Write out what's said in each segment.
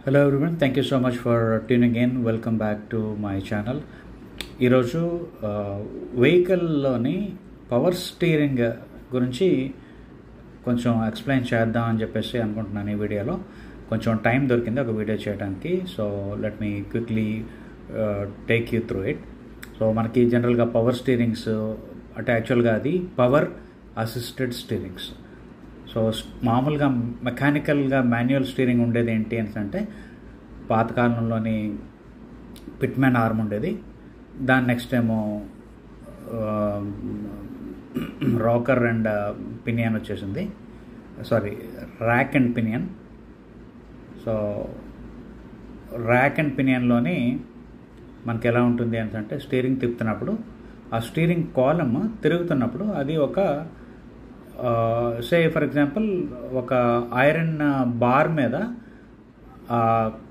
Hello everyone, thank you so much for tuning in. Welcome back to my channel. ఈరోజు వెహికల్లోని power steering గురించి కొంచెం explain చేద్దాం అని చెప్పేసి అనుకుంటున్నాను. ఈ వీడియోలో కొంచెం టైం దొరికింది ఒక వీడియో చేయడానికి. So let me quickly take you through it. So మనకి జనరల్గా పవర్ స్టీరింగ్స్ అంటే యాక్చువల్గా అది పవర్ అసిస్టెడ్ స్టీరింగ్స్. సో మామూలుగా మెకానికల్గా మాన్యువల్ స్టీరింగ్ ఉండేది ఏంటి అంటే పాతకాలంలోని పిట్మ్యాన్ ఆర్మ్ ఉండేది. దాని నెక్స్ట్ ఏమో రాకర్ అండ్ పినియన్ వచ్చేసింది, sorry rack and pinion. So rack and పినియన్లోని మనకి ఎలా ఉంటుంది అంటే స్టీరింగ్ తిప్పుతున్నప్పుడు ఆ స్టీరింగ్ కాలమ్ తిరుగుతున్నప్పుడు అది ఒక సే ఫర్ ఎగ్జాంపుల్ ఒక ఐరన్ బార్ మీద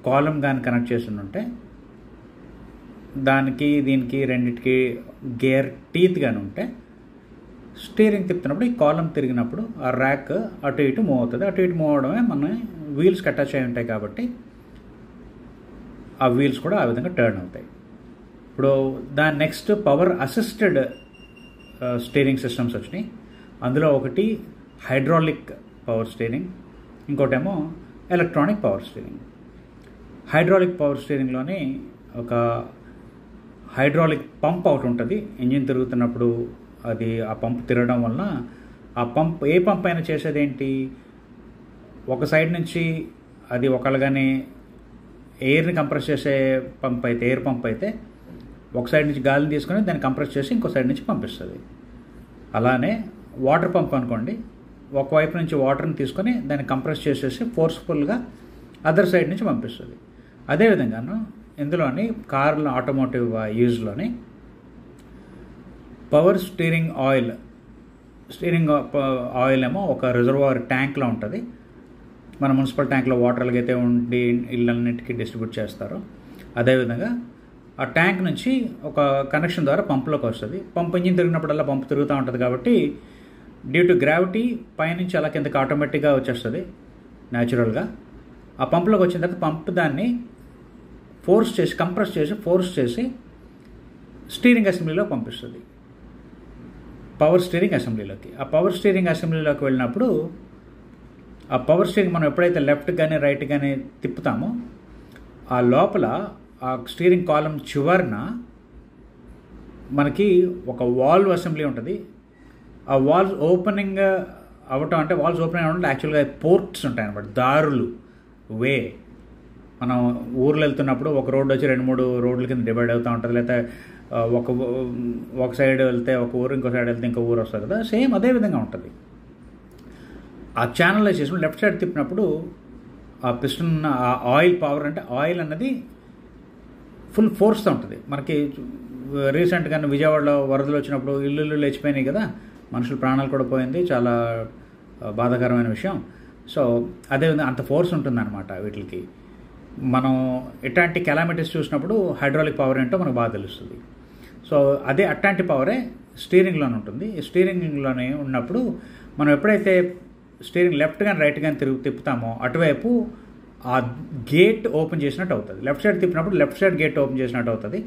కాలమ్ కానీ కనెక్ట్ చేసి ఉంటే దానికి దీనికి రెండింటికి గేర్ టీత్ కానీ ఉంటే స్టీరింగ్ తిప్పుతున్నప్పుడు ఈ కాలమ్ తిరిగినప్పుడు ఆ ర్యాక్ అటు ఇటు మూవ్ అవుతుంది. అటు ఇటు మూవ్ అవడమే మన వీల్స్కి అటాచ్ అయి ఉంటాయి కాబట్టి ఆ వీల్స్ కూడా ఆ విధంగా టర్న్ అవుతాయి. ఇప్పుడు దాని next power assisted steering systems వచ్చినాయి. అందులో ఒకటి హైడ్రాలిక్ పవర్ స్టీరింగ్, ఇంకోటేమో electronic power steering. Hydraulic power స్టీరింగ్లోని ఒక హైడ్రాలిక్ పంప్ ఒకటి ఉంటుంది. ఇంజిన్ తిరుగుతున్నప్పుడు అది ఆ పంప్ తిరగడం వలన ఆ పంప్ ఏ పంప్ అయినా చేసేది ఏంటి, ఒక సైడ్ నుంచి అది ఒకళ్ళగానే ఎయిర్ని కంప్రెస్ చేసే పంప్ అయితే ఎయిర్ పంప్ అయితే ఒక సైడ్ నుంచి గాలిని తీసుకొని దాన్ని కంప్రెస్ చేసి ఇంకో సైడ్ నుంచి పంపిస్తుంది. అలానే వాటర్ పంప్ అనుకోండి, ఒకవైపు నుంచి వాటర్ని తీసుకొని దాన్ని కంప్రెస్ చేసేసి ఫోర్స్ఫుల్గా అదర్ సైడ్ నుంచి పంపిస్తుంది. అదేవిధంగాను ఇందులోని కార్ల ఆటోమోటివ్ యూజ్లోని పవర్ స్టీరింగ్ ఆయిల్ ఏమో ఒక రిజర్వాయర్ ట్యాంక్లో ఉంటుంది. మన మున్సిపల్ ట్యాంక్లో వాటర్ ఎలాగైతే ఉండి ఇళ్ళన్నిటికీ డిస్ట్రిబ్యూట్ చేస్తారో అదేవిధంగా ఆ ట్యాంక్ నుంచి ఒక కనెక్షన్ ద్వారా పంపులోకి వస్తుంది. పంప్ ఇంజిన్ తిరిగినప్పుడల్లా పంపు తిరుగుతూ ఉంటుంది కాబట్టి డ్యూ టు గ్రావిటీ పైనుంచి అలా కిందకి ఆటోమేటిక్గా వచ్చేస్తుంది న్యాచురల్గా. ఆ పంపులోకి వచ్చిన తర్వాత పంప్ దాన్ని కంప్రెస్ చేసి ఫోర్స్ చేసి స్టీరింగ్ అసెంబ్లీలో పంపిస్తుంది, పవర్ స్టీరింగ్ అసెంబ్లీలోకి. ఆ పవర్ స్టీరింగ్ అసెంబ్లీలోకి వెళ్ళినప్పుడు ఆ పవర్ స్టీరింగ్ మనం ఎప్పుడైతే లెఫ్ట్ కానీ రైట్ కానీ తిప్పుతామో ఆ లోపల ఆ స్టీరింగ్ కాలమ్ చివరన మనకి ఒక వాల్వ్ అసెంబ్లీ ఉంటుంది. ఆ వాల్స్ ఓపెనింగ్ అవ్వటం అంటే వాల్స్ ఓపెనింగ్ అవ్వడం యాక్చువల్గా పోర్ట్స్ ఉంటాయి అన్నమాట, దారులు. మనం ఊర్లో వెళ్తున్నప్పుడు ఒక రోడ్డు వచ్చి 2-3 రోడ్ల కింద డివైడ్ అవుతూ ఉంటుంది, లేకపోతే ఒక సైడ్ వెళ్తే ఒక ఊరు, ఇంకో సైడ్ వెళ్తే ఇంకో ఊరు వస్తుంది కదా, సేమ్ అదే విధంగా ఉంటుంది. ఆ ఛానల్ చేసినప్పుడు లెఫ్ట్ సైడ్ తిప్పినప్పుడు ఆ పిస్టన్ ఆ ఆయిల్ పవర్ అంటే ఆయిల్ అన్నది ఫుల్ ఫోర్స్తో ఉంటుంది. మనకి రీసెంట్గానే విజయవాడలో వరదలు వచ్చినప్పుడు ఇల్లు లేచిపోయినాయి కదా, మనుషుల ప్రాణాలు కూడా పోయింది, చాలా బాధాకరమైన విషయం. సో అదేవిధంగా అంత ఫోర్స్ ఉంటుందన్నమాట వీటికి. మనం ఎట్లాంటి కెలామిటీస్ చూసినప్పుడు హైడ్రాలిక్ పవర్ ఏంటో మనకు బాగా తెలుస్తుంది. సో అదే అట్లాంటి పవరే స్టీరింగ్లోనే ఉంటుంది. స్టీరింగ్లోనే ఉన్నప్పుడు మనం ఎప్పుడైతే స్టీరింగ్ లెఫ్ట్ కానీ రైట్ కానీ తిప్పుతామో అటువైపు ఆ గేట్ ఓపెన్ చేసినట్టు అవుతుంది. లెఫ్ట్ సైడ్ తిప్పినప్పుడు లెఫ్ట్ సైడ్ గేట్ ఓపెన్ చేసినట్టు అవుతుంది,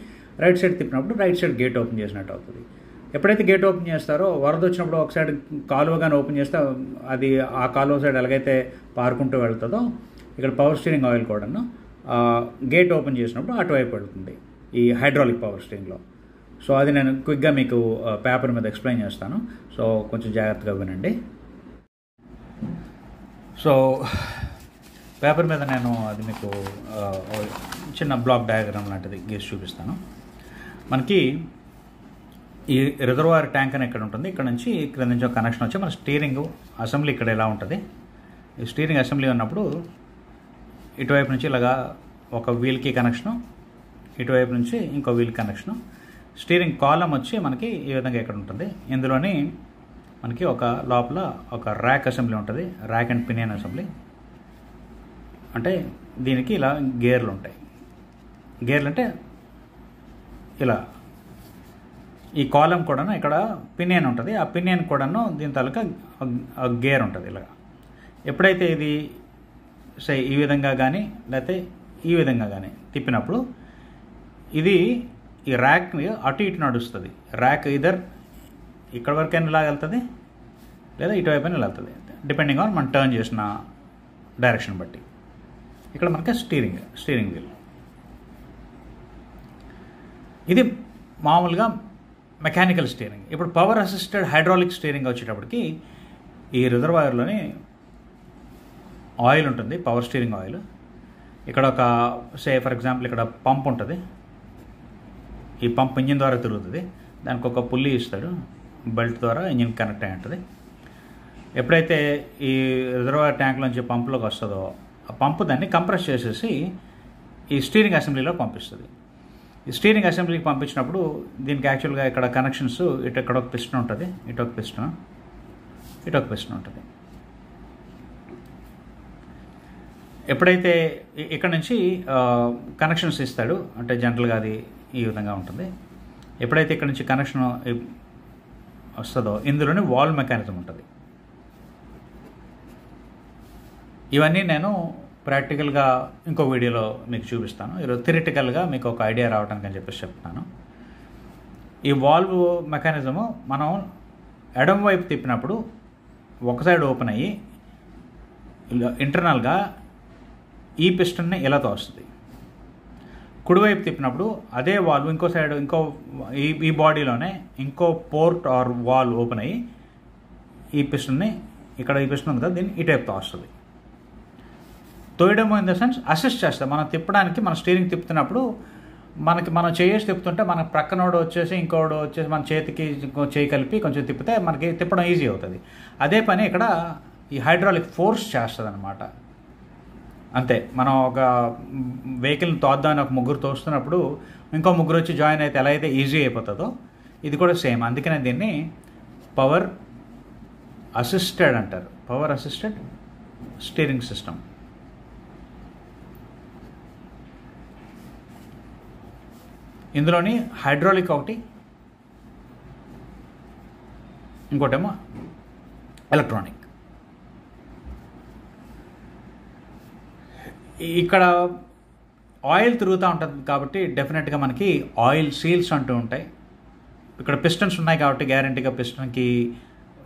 రైట్ సైడ్ తిప్పినప్పుడు రైట్ సైడ్ గేట్ ఓపెన్ చేసినట్టు అవుతుంది. ఎప్పుడైతే గేట్ ఓపెన్ చేస్తారో వరద వచ్చినప్పుడు ఒక సైడ్ కాలువ కానీ ఓపెన్ చేస్తే అది ఆ కాలువ సైడ్ ఎలాగైతే పారుకుంటూ వెళ్తుందో ఇక్కడ పవర్ స్టీరింగ్ ఆయిల్ కూడాను గేట్ ఓపెన్ చేసినప్పుడు అటువైపు వెళ్తుంది ఈ హైడ్రాలిక్ పవర్ స్టీరింగ్లో. సో అది నేను క్విక్గా మీకు పేపర్ మీద ఎక్స్ప్లెయిన్ చేస్తాను, సో కొంచెం జాగ్రత్తగా వినండి. సో పేపర్ మీద నేను అది మీకు చిన్న బ్లాక్ డయాగ్రామ్ లాంటిది గీసి చూపిస్తాను. మనకి ఈ రిజర్వాయర్ ట్యాంక్ అని ఇక్కడ ఉంటుంది, ఇక్కడ నుంచి ఇక్కడ నుంచి ఒక కనెక్షన్ వచ్చి మన స్టీరింగ్ అసెంబ్లీ ఇక్కడ ఎలా ఉంటుంది. ఈ స్టీరింగ్ అసెంబ్లీ ఉన్నప్పుడు ఇటువైపు నుంచి ఇలాగా ఒక వీల్కి కనెక్షను, ఇటువైపు నుంచి ఇంకో వీల్ కనెక్షను. స్టీరింగ్ కాలమ్ వచ్చి మనకి ఈ విధంగా ఇక్కడ ఉంటుంది. ఇందులోని మనకి ఒక లోపల ఒక ర్యాక్ అసెంబ్లీ ఉంటుంది, ర్యాక్ అండ్ పినియన్ అసెంబ్లీ. అంటే దీనికి ఇలా గేర్లు ఉంటాయి. గేర్లు అంటే ఇలా ఈ కాలమ్ కూడాను ఇక్కడ పినియన్ ఉంటుంది, ఆ పినియన్ కూడాను దీని తాలూకా గేర్ ఉంటుంది ఇలా. ఎప్పుడైతే ఇది ఈ విధంగా కానీ లేకపోతే ఈ విధంగా కానీ తిప్పినప్పుడు ఇది ఈ ర్యాక్ అటు ఇటు నడుస్తుంది. ర్యాక్ ఇదర్ ఇక్కడ వరకైనా ఇలా వెళ్తుంది లేదా ఇటువైపు అయినా వెళ్తుంది, డిపెండింగ్ ఆన్ మనం టర్న్ చేసిన డైరెక్షన్ బట్టి. ఇక్కడ మనకి స్టీరింగ్ వీల్. ఇది మామూలుగా మెకానికల్ స్టీరింగ్. ఇప్పుడు పవర్ అసిస్టెడ్ హైడ్రాలిక్ స్టీరింగ్ వచ్చేటప్పటికి ఈ రిజర్వాయర్లోని ఆయిల్ ఉంటుంది, పవర్ స్టీరింగ్ ఆయిల్. ఇక్కడ ఒక ఫర్ ఎగ్జాంపుల్ ఇక్కడ పంప్ ఉంటుంది. ఈ పంప్ ఇంజిన్ ద్వారా తిరుగుతుంది. దానికి ఒక పుల్లి ఇస్తాడు, బెల్ట్ ద్వారా ఇంజిన్ కనెక్ట్ అయి ఉంటుంది. ఎప్పుడైతే ఈ రిజర్వాయర్ ట్యాంక్ నుంచి పంపులోకి వస్తుందో ఆ పంపు దాన్ని కంప్రెస్ చేసేసి ఈ స్టీరింగ్ అసెంబ్లీలో పంపిస్తుంది. ఈ స్టీరింగ్ అసెంబ్లీకి పంపించినప్పుడు దీనికి యాక్చువల్గా ఇక్కడ కనెక్షన్స్ ఇక్కడ ఒక పిస్టన్ ఉంటుంది, ఇటు ఒక పిస్టన్ ఉంటుంది. ఎప్పుడైతే ఇక్కడ నుంచి కనెక్షన్స్ ఇస్తాడు, అంటే జనరల్గా అది ఈ విధంగా ఉంటుంది. ఎప్పుడైతే ఇక్కడ నుంచి కనెక్షన్ వస్తుందో ఇందులోనే వాల్వ్ మెకానిజం ఉంటుంది. ఇవన్నీ నేను ప్రాక్టికల్గా ఇంకో వీడియోలో మీకు చూపిస్తాను. ఈరోజు థియరిటికల్గా మీకు ఒక ఐడియా రావడానికి అని చెప్పేసి చెప్తాను. ఈ వాల్వ్ మెకానిజము మనం ఎడమ వైపు తిప్పినప్పుడు ఒక సైడ్ ఓపెన్ అయ్యి ఇంటర్నల్గా ఈ పిస్టన్ని ఇలా తోస్తుంది. కుడివైపు తిప్పినప్పుడు అదే వాల్వ్ ఇంకో సైడ్ ఈ బాడీలోనే ఇంకో పోర్ట్ ఆర్ వాల్వ్ ఓపెన్ అయ్యి ఈ పిస్టన్ని ఇక్కడ ఈ పిస్టన్ ఉంది కదా దీన్ని ఇటువైపు తోస్తుంది. తోయడము ఇన్ ద సెన్స్ అసిస్ట్ చేస్తుంది. మనం తిప్పడానికి మన స్టీరింగ్ తిప్పుతున్నప్పుడు మనం చేసి తిప్పుతుంటే మనకు ప్రక్కనోడు వచ్చేసి ఇంకోడు వచ్చేసి మన చేతికి చేయి కలిపి కొంచెం తిప్పితే మనకి తిప్పడం ఈజీ అవుతుంది. అదే పని ఇక్కడ ఈ హైడ్రాలిక్ ఫోర్స్ చేస్తుంది అనమాట. అంతే, మనం ఒక వెహికల్ని తోద్దామని ఒక ముగ్గురు తోస్తున్నప్పుడు ఇంకో ముగ్గురు వచ్చి జాయిన్ అయితే ఎలా అయితే ఈజీ అయిపోతుందో ఇది కూడా సేమ్. అందుకనే దీన్ని పవర్ అసిస్టెడ్ అంటారు, పవర్ అసిస్టెడ్ స్టీరింగ్ సిస్టమ్. ఇందులోని హైడ్రాలిక్ ఒకటి, ఇంకోటేమో ఎలక్ట్రానిక్. ఇక్కడ ఆయిల్ తిరుగుతూ ఉంటుంది కాబట్టి డెఫినెట్గా మనకి ఆయిల్ సీల్స్ అంటూ ఉంటాయి. ఇక్కడ పిస్టన్స్ ఉన్నాయి కాబట్టి గ్యారంటీగా పిస్టన్కి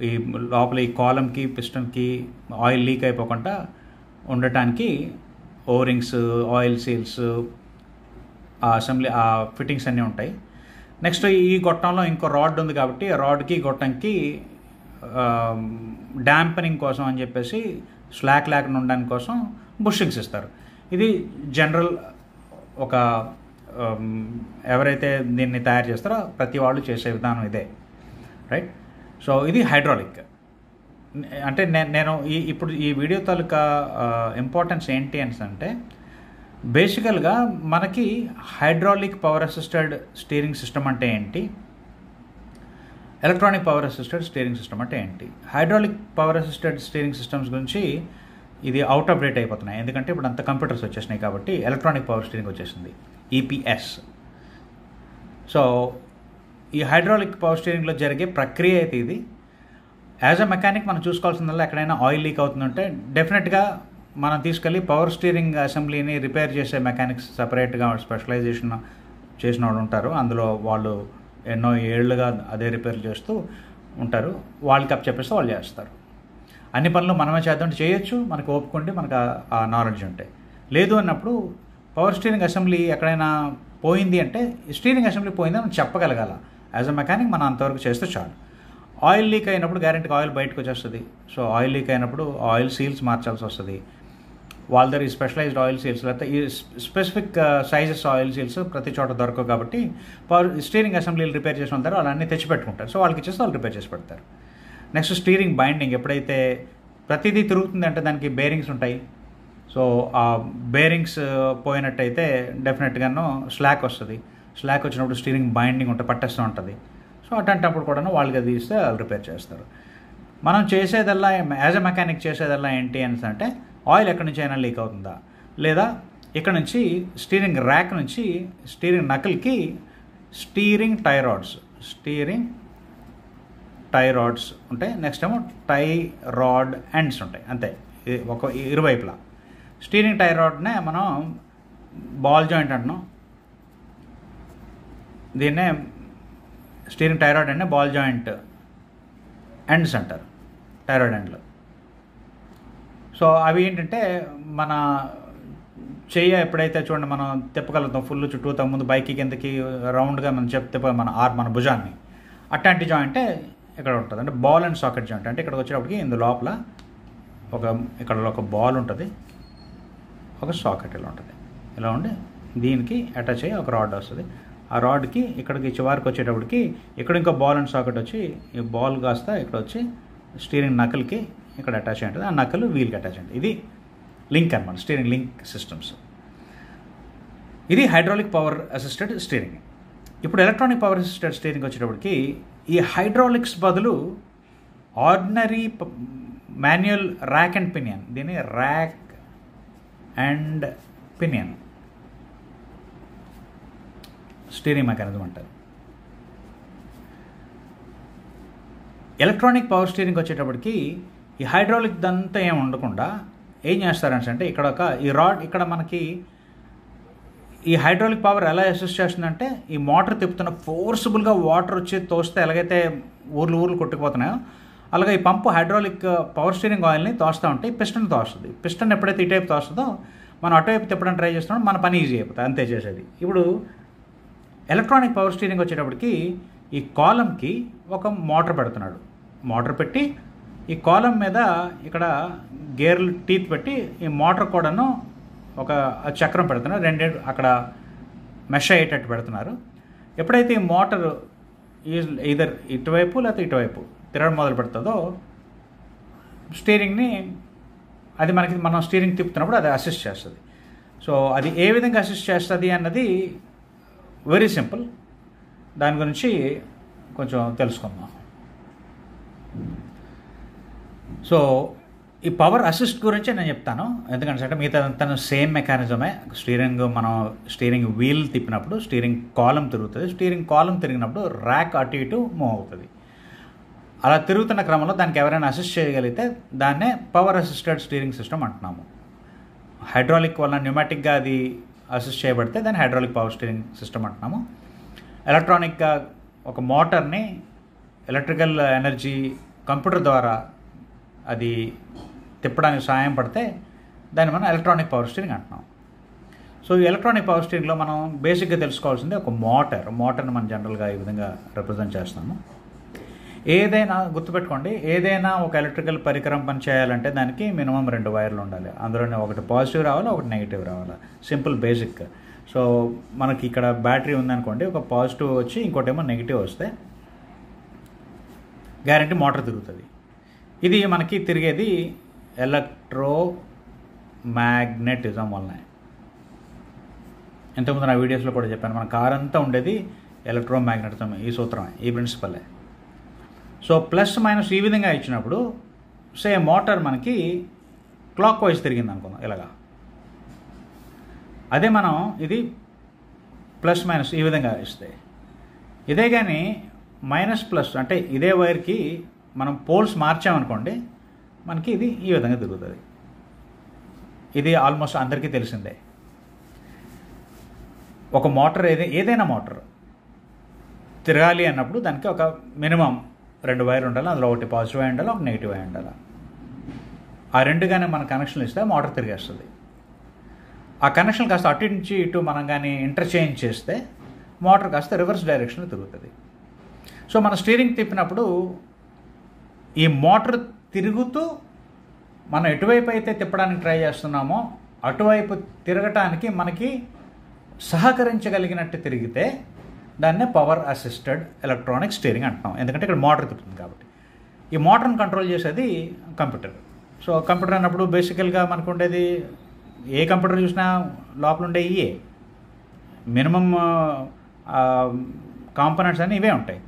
ఈ లోపల ఈ కాలంకి పిస్టన్కి ఆయిల్ లీక్ అయిపోకుండా ఉండటానికి ఓరింగ్స్, ఆయిల్ సీల్స్, ఆ అసెంబ్లీ ఆ ఫిట్టింగ్స్ అన్నీ ఉంటాయి. నెక్స్ట్ ఈ గొట్టంలో ఇంకో రాడ్ ఉంది కాబట్టి రాడ్కి గొట్టంకి డాంపనింగ్ కోసం అని చెప్పేసి స్లాక్ లేకుండా ఉండడానికి కోసం బుషింగ్స్ ఇస్తారు. ఇది జనరల్ ఒక ఎవరైతే దీన్ని తయారు చేస్తారో ప్రతి వాళ్ళు చేసే విధానం ఇదే, రైట్? సో ఇది హైడ్రాలిక్. అంటే నేను ఇప్పుడు ఈ వీడియో తాలూకా ఇంపార్టెన్స్ ఏంటి అంటే బేసికల్గా మనకి hydraulic power assisted steering system అంటే ఏంటి, electronic power assisted steering system అంటే ఏంటి. Hydraulic power assisted steering systems గురించి ఇది అవుట్ ఆఫ్ డేట్ అయిపోతున్నాయి, ఎందుకంటే ఇప్పుడు అంత కంప్యూటర్స్ వచ్చేసినాయి కాబట్టి ఎలక్ట్రానిక్ పవర్ స్టీరింగ్ వచ్చేసింది, ఈపీఎస్. సో ఈ హైడ్రాలిక్ పవర్ స్టీరింగ్లో జరిగే ప్రక్రియ అయితే ఇది. యాజ్ అ మెకానిక్ మనం చూసుకోవాల్సిందల్లా ఎక్కడైనా ఆయిల్ లీక్ అవుతుందంటే డెఫినెట్గా మనం తీసుకెళ్ళి పవర్ స్టీరింగ్ అసెంబ్లీని రిపేర్ చేసే మెకానిక్స్ సపరేట్గా స్పెషలైజేషన్ చేసిన వాళ్ళు ఉంటారు. అందులో వాళ్ళు ఎన్నో ఏళ్ళుగా అదే రిపేర్ చేస్తూ ఉంటారు. వాళ్ళకి అప్ చెప్పేస్తే వాళ్ళు చేస్తారు. అన్ని పనులు మనమే చేద్దామంటే చేయొచ్చు, మనకు ఓపుకుంటే మనకు ఆ నాలెడ్జ్ ఉంటాయి. లేదు అన్నప్పుడు పవర్ స్టీరింగ్ అసెంబ్లీ ఎక్కడైనా పోయింది అంటే స్టీరింగ్ అసెంబ్లీ పోయిందని మనం చెప్పగలగాల. యాజ్ అ మెకానిక్ మనం అంతవరకు చేస్తే చాలు. ఆయిల్ లీక్ అయినప్పుడు గ్యారెంటీగా ఆయిల్ బయటకు వచ్చేస్తుంది. సో ఆయిల్ లీక్ అయినప్పుడు ఆయిల్ సీల్స్ మార్చాల్సి వస్తుంది. వాళ్ళ దగ్గర ఈ స్పెషలైజ్డ్ ఆయిల్ సీల్స్ లేకపోతే ఈ స్పెసిఫిక్ సైజెస్ ఆయిల్ సీల్స్ ప్రతి చోట దొరకవు కాబట్టి స్టీరింగ్ అసెంబ్లీలు రిపేర్ చేసి ఉంటారో వాళ్ళన్నీ తెచ్చి పెట్టుకుంటారు. సో వాళ్ళకి ఇచ్చేస్తే వాళ్ళు రిపేర్ చేసి పెడతారు. Next steering binding. ఎప్పుడైతే ప్రతిదీ తిరుగుతుంది అంటే దానికి బేరింగ్స్ ఉంటాయి. సో ఆ బేరింగ్స్ పోయినట్టయితే డెఫినెట్గాను స్లాక్ వస్తుంది. స్లాక్ వచ్చినప్పుడు స్టీరింగ్ బైండింగ్ ఉంటుంది, పట్టేస్తూ ఉంటుంది. సో అట్లాంటప్పుడు కూడా వాళ్ళకి అది ఇస్తే వాళ్ళు రిపేర్ చేస్తారు. మనం చేసేదల్లా యాజ్ అ మెకానిక్ చేసేదల్లా ఏంటి అంటే ఆయిల్ ఎక్కడి నుంచి అయినా లీక్ అవుతుందా, లేదా ఇక్కడ నుంచి స్టీరింగ్ ర్యాక్ నుంచి స్టీరింగ్ నకిల్కి స్టీరింగ్ టై రాడ్స్ ఉంటాయి. నెక్స్ట్ ఏమో టై రాడ్ ఎండ్స్ ఉంటాయి. అంతే, ఒక ఇరువైపులా స్టీరింగ్ టై రాడ్నే మనం బాల్ జాయింట్ అంటున్నాం, దీన్నే స్టీరింగ్ టైరాయిడ్ అంటే బాల్ జాయింట్ ఎండ్స్ అంటారు, టైరాయిడ్ ఎండ్లు. సో అవి ఏంటంటే మన చెయ్యి ఎప్పుడైతే చూడండి మనం తిప్పగలుగుతాం ఫుల్ చుట్టూ ముందు బైక్కి కిందకి రౌండ్గా మనం తిప్ప మన భుజాన్ని, అట్లాంటి జాయింటే ఇక్కడ ఉంటుంది. అంటే బాల్ అండ్ సాకెట్ జాయింట్ అంటే ఇక్కడికి వచ్చేటప్పటికి ఇందు లోపల ఇక్కడ ఒక బాల్ ఉంటుంది, ఒక సాకెట్ ఇలా ఉంటుంది, ఇలా ఉండి దీనికి అటాచ్ అయ్యి ఒక రాడ్ వస్తుంది. ఆ రాడ్కి ఇక్కడికి చివరికి వచ్చేటప్పటికి ఇక్కడ ఇంకో బాల్ అండ్ సాకెట్ వచ్చి ఈ బాల్ కాస్త ఇక్కడ వచ్చి స్టీరింగ్ నకల్కి ఇక్కడ అటాచ్ అయి ఉంటుంది, ఆ నకలు వీల్కి అటాచ్ అయ్యింది. ఇది లింక్ అనమాట, స్టీరింగ్ లింక్ సిస్టమ్స్. ఇది హైడ్రాలిక్ పవర్ అసిస్టెడ్ స్టీరింగ్. ఇప్పుడు ఎలక్ట్రానిక్ పవర్ అసిస్టెడ్ స్టీరింగ్ వచ్చేటప్పటికి ఈ హైడ్రాలిక్స్ బదులు ordinary manual rack and pinion, దీన్ని rack and pinion steering mechanism అంటారు. ఎలక్ట్రానిక్ పవర్ స్టీరింగ్ వచ్చేటప్పటికి ఈ హైడ్రాలిక్ దంతా ఏమి ఉండకుండా ఏం చేస్తారంటే ఇక్కడ ఈ రాడ్ ఇక్కడ మనకి ఈ హైడ్రాలిక్ పవర్ ఎలా అసిస్ట్ చేస్తుందంటే ఈ మోటార్ తిప్పుతున్న ఫోర్స్ఫుల్గా వాటర్ వచ్చి తోస్తే ఎలాగైతే ఊర్లు కొట్టుకుపోతున్నాయో అలాగే ఈ పంపు హైడ్రాలిక్ పవర్ స్టీరింగ్ ఆయిల్ని తోస్తూ ఉంటే పిస్టన్ తోస్తుంది. పిస్టన్ ఎప్పుడైతే ఇటువైపు తోస్తుందో మనం అటువైపు తిప్పడానికి ట్రై చేస్తున్నాం, మన పని ఈజీ అయిపోతుంది, అంతే చేసేది. ఇప్పుడు ఎలక్ట్రానిక్ పవర్ స్టీరింగ్ వచ్చేటప్పటికి ఈ కాలంకి ఒక మోటార్ పెడుతున్నాడు, మోటార్ పెట్టి ఈ కాలం మీద ఇక్కడ గేర్లు టీత్ పెట్టి ఈ మోటార్ కూడాను ఒక చక్రం పెడుతున్నారు, రెండే అక్కడ మెష్ అయ్యేటట్టు పెడుతున్నారు. ఎప్పుడైతే ఈ మోటార్ ఇదర్ ఇటువైపు లేకపోతే ఇటువైపు తిరగడం మొదలు పెడుతుందో స్టీరింగ్ని అది మనం స్టీరింగ్ తిప్పుతున్నప్పుడు అది అసిస్ట్ చేస్తుంది. సో అది ఏ విధంగా అసిస్ట్ చేస్తుంది అన్నది వెరీ సింపుల్, దాని గురించి కొంచెం తెలుసుకుందాం. సో ఈ పవర్ అసిస్ట్ గురించి నేను చెప్తాను, ఎందుకంటే మిగతా తను సేమ్ మెకానిజమే. స్టీరింగ్ వీల్ తిప్పినప్పుడు స్టీరింగ్ కాలం తిరుగుతుంది, స్టీరింగ్ కాలం తిరిగినప్పుడు ర్యాక్ అటు ఇటు మూవ్ అవుతుంది. అలా తిరుగుతున్న క్రమంలో దానికి ఎవరైనా అసిస్ట్ చేయగలిగితే దాన్నే పవర్ అసిస్టెడ్ స్టీరింగ్ సిస్టమ్ అంటున్నాము. హైడ్రాలిక్ వల్ల న్యూమాటిక్గా అది అసిస్ట్ చేయబడితే దాన్ని హైడ్రాలిక్ పవర్ స్టీరింగ్ సిస్టమ్ అంటున్నాము. ఎలక్ట్రానిక్గా ఒక మోటార్ని ఎలక్ట్రికల్ ఎనర్జీ కంప్యూటర్ ద్వారా అది తిప్పడానికి సాయం పడితే దాన్ని మనం ఎలక్ట్రానిక్ పవర్ స్టీరింగ్ అంటున్నాం. సో ఈ ఎలక్ట్రానిక్ పవర్ స్టీరింగ్లో మనం బేసిక్గా తెలుసుకోవాల్సింది ఒక మోటార్ని మనం జనరల్గా ఈ విధంగా రిప్రజెంట్ చేస్తాము. ఏదైనా గుర్తుపెట్టుకోండి, ఏదైనా ఒక ఎలక్ట్రికల్ పరికరం పని చేయాలంటే దానికి మినిమం 2 వైర్లు ఉండాలి, అందులోనే ఒకటి పాజిటివ్ రావాలి, ఒకటి నెగిటివ్ రావాలి, సింపుల్ బేసిక్. సో మనకి ఇక్కడ బ్యాటరీ ఉందనుకోండి, ఒక పాజిటివ్ వచ్చి ఇంకోటేమో నెగిటివ్ వస్తే గ్యారంటీ మోటార్ తిరుగుతుంది. ఇది మనకి తిరిగేది ఎలక్ట్రోమాగ్నెటిజం వల్లనే. ఇంతకుముందు నా వీడియోస్లో కూడా చెప్పాను, మన కార్ అంతా ఉండేది ఎలక్ట్రోమాగ్నెటిజం, ఈ సూత్రమే, ఈ ప్రిన్సిపలే. సో ప్లస్ మైనస్ ఈ విధంగా ఇచ్చినప్పుడు మోటార్ మనకి క్లాక్ వైజ్ తిరిగింది అనుకుందాం ఇలాగా. అదే మనం ఇది ప్లస్ మైనస్ ఈ విధంగా ఇస్తే, ఇదే కానీ మైనస్ ప్లస్ అంటే ఇదే వైర్కి మనం పోల్స్ మార్చామనుకోండి, మనకి ఇది ఈ విధంగా తిరుగుతుంది. ఇది ఆల్మోస్ట్ అందరికీ తెలిసిందే. ఒక మోటార్ ఏదైనా మోటార్ తిరగాలి అన్నప్పుడు దానికి ఒక మినిమం 2 వైర్లు ఉండాలి, అందులో ఒకటి పాజిటివ్ అయి ఉండాలి, ఒకటి నెగిటివ్ అయి ఉండాలి. ఆ రెండు కానీ మన కనెక్షన్లు ఇస్తే మోటార్ తిరిగేస్తుంది. ఆ కనెక్షన్ కాస్త అటు నుంచి ఇటు మనం కానీ ఇంటర్చేంజ్ చేస్తే మోటార్ కాస్త రివర్స్ డైరెక్షన్లో తిరుగుతుంది. సో మన స్టీరింగ్ తిప్పినప్పుడు ఈ మోటార్ తిరుగుతూ మనం ఎటువైపు అయితే తిప్పడానికి ట్రై చేస్తున్నామో అటువైపు తిరగటానికి మనకి సహకరించగలిగినట్టు తిరిగితే దాన్నే పవర్ అసిస్టెడ్ ఎలక్ట్రానిక్ స్టీరింగ్ అంటున్నాం, ఎందుకంటే ఇక్కడ మోటార్ తిప్పుతుంది కాబట్టి. ఈ మోటార్ని కంట్రోల్ చేసేది కంప్యూటర్. సో కంప్యూటర్ అన్నప్పుడు బేసికల్గా మనకు ఉండేది ఏ కంప్యూటర్ చూసినా లోపల ఉండే ఇవే మినిమం కాంపోనెంట్స్ అన్నీ ఇవే ఉంటాయి.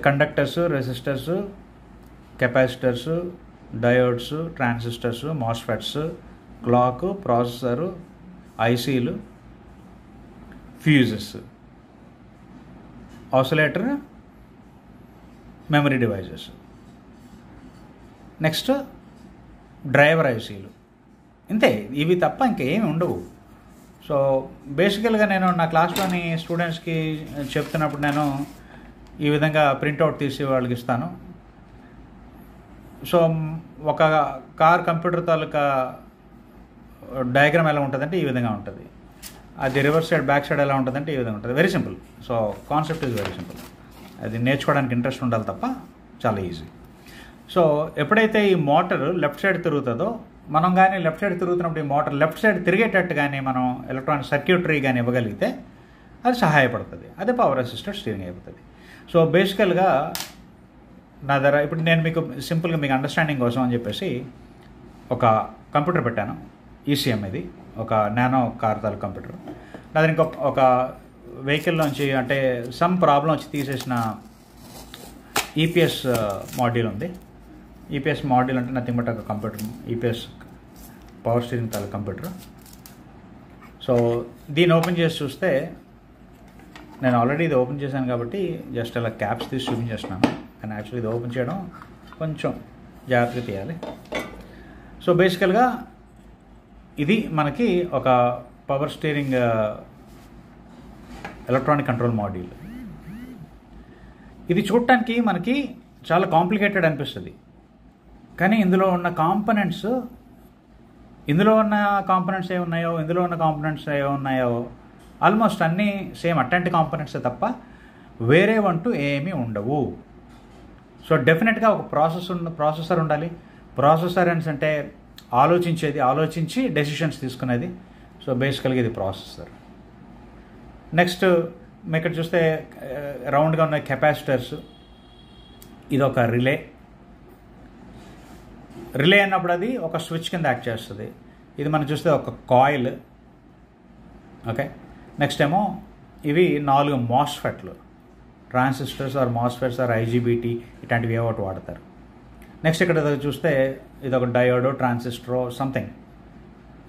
Conductors, resistors, capacitors, diodes, transistors, MOSFETs, clock, processor, ఐసీలు, fuses, oscillator, memory devices, next driver ఐసీలు, ఇంతే. ఇవి తప్ప ఇంకేమి ఉండవు. సో బేసికల్గా నేను నా క్లాస్లోని స్టూడెంట్స్కి చెప్తున్నప్పుడు నేను ఈ విధంగా ప్రింట్అవుట్ తీసి వాళ్ళకి ఇస్తాను. సో ఒక కార్ కంప్యూటర్ తాలూకా డయాగ్రామ్ ఎలా ఉంటుందంటే ఈ విధంగా ఉంటుంది, అది రివర్స్ సైడ్ బ్యాక్ సైడ్ ఎలా ఉంటుందంటే ఈ విధంగా ఉంటుంది. Very simple. So concept is very simple. అది నేర్చుకోవడానికి ఇంట్రెస్ట్ ఉండాలి తప్ప చాలా ఈజీ. సో ఎప్పుడైతే ఈ మోటార్ లెఫ్ట్ సైడ్ తిరుగుతుందో, మనం కానీ లెఫ్ట్ సైడ్ తిరుగుతున్నప్పుడు ఈ మోటార్ లెఫ్ట్ సైడ్ తిరిగేటట్టు కానీ మనం ఎలక్ట్రానిక్ సర్క్యూటరీ కానీ ఇవ్వగలిగితే అది సహాయపడుతుంది. అదే పవర్ అసిస్టెడ్ స్టీరింగ్ అయిపోతుంది. సో బేసికల్గా నా దగ్గర ఇప్పుడు నేను మీకు సింపుల్గా మీకు అండర్స్టాండింగ్ కోసం అని చెప్పేసి ఒక కంప్యూటర్ పెట్టాను. ఈసీఎం ఇది ఒక నానో కార్ తాలూకు కంప్యూటర్. నా దగ్గర ఇంకొక ఒక వెహికల్లోంచి అంటే సమ్ ప్రాబ్లం వచ్చి తీసేసిన ఈపీఎస్ మాడ్యూల్ ఉంది. ఈపీఎస్ మాడ్యూల్ అంటే నథింగ్ బట్ ఒక కంప్యూటర్, ఈపీఎస్ పవర్ స్టీరింగ్ తాలూకు కంప్యూటర్. సో దీన్ని ఓపెన్ చేసి చూస్తే, నేను ఆల్రెడీ ఇది ఓపెన్ చేశాను కాబట్టి జస్ట్ అలా క్యాప్స్ తీసి చూపించేస్తున్నాను, కానీ యాక్చువల్లీ ఇది ఓపెన్ చేయడం కొంచెం జాగ్రత్తగా తీయాలి. సో బేసికల్గా ఇది మనకి ఒక power steering electronic control module. ఇది చూడటానికి మనకి చాలా కాంప్లికేటెడ్ అనిపిస్తుంది, కానీ ఇందులో ఉన్న కాంపనెంట్స్ ఏమున్నాయో ఆల్మోస్ట్ అన్నీ సేమ్ అట్లాంటి కాంపనెంట్సే తప్ప వేరే వంటూ ఏమీ ఉండవు. సో డెఫినెట్గా ఒక ప్రాసెసర్ ఉండాలి. ప్రాసెసర్ అంటే ఆలోచించి డెసిషన్స్ తీసుకునేది. సో బేసికల్గా ఇది ప్రాసెసర్. నెక్స్ట్ మీరు ఇక్కడ చూస్తే రౌండ్గా ఉన్న కెపాసిటర్స్, ఇది ఒక రిలే అన్నప్పుడు అది ఒక స్విచ్ కింద యాక్ట్ చేస్తుంది. ఇది మనం చూస్తే ఒక కాయిల్. ఓకే, నెక్స్ట్ ఏమో ఇవి 4 మాస్ఫెట్లు, transistors or MOSFETs or IGBT ఇట్లాంటివి ఏవోటి వాడతారు. నెక్స్ట్ ఇక్కడ చూస్తే ఇది ఒక డయోడో, ట్రాన్సిస్టరో సంథింగ్.